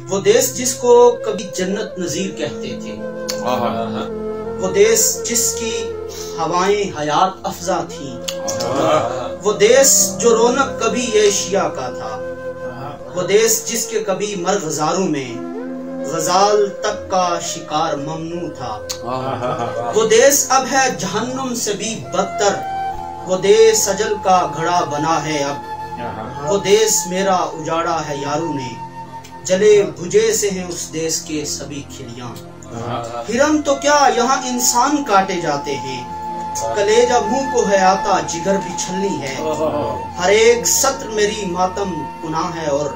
वो देश जिसको कभी जन्नत नजीर कहते थे, वो देश जिसकी हवाएं हयात अफजा थी, वो देश जो रौनक कभी एशिया का था, वो देश जिसके कभी मरगजारों में गजाल तक का शिकार ममनू था, वो देश अब है जहन्नुम से भी बदतर, वो देश सजल का घड़ा बना है अब, वो देश मेरा उजाड़ा है यारों ने, जले बुझे से हैं उस देश के सभी खिलियां। हिरन तो क्या यहाँ इंसान काटे जाते हैं, कलेजा मुंह को है आता जिगर भी छलनी है, हर एक सत्र मेरी मातम गुनाह है और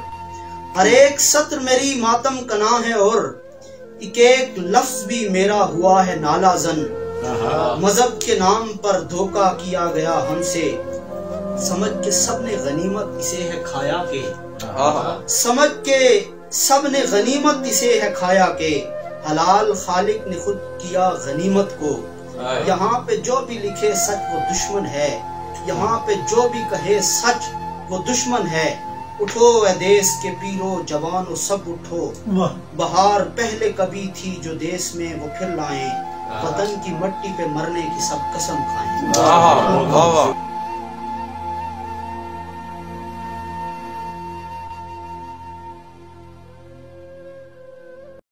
हर एक सत्र मेरी मातम कना है और एक एक लफ्ज भी मेरा हुआ है नालाजन। मजहब के नाम पर धोखा किया गया हमसे, समझ के सबने गनीमत इसे है खाया के, समझ के सबने गनीमत इसे है खाया के, हलाल खालिक ने खुद किया गनीमत को। यहाँ पे जो भी लिखे सच वो दुश्मन है, यहाँ पे जो भी कहे सच वो दुश्मन है। उठो ए देश के पीरो जवानों सब उठो, बहार पहले कभी थी जो देश में वो फिर लाए, वतन की मट्टी पे मरने की सब कसम खाएं।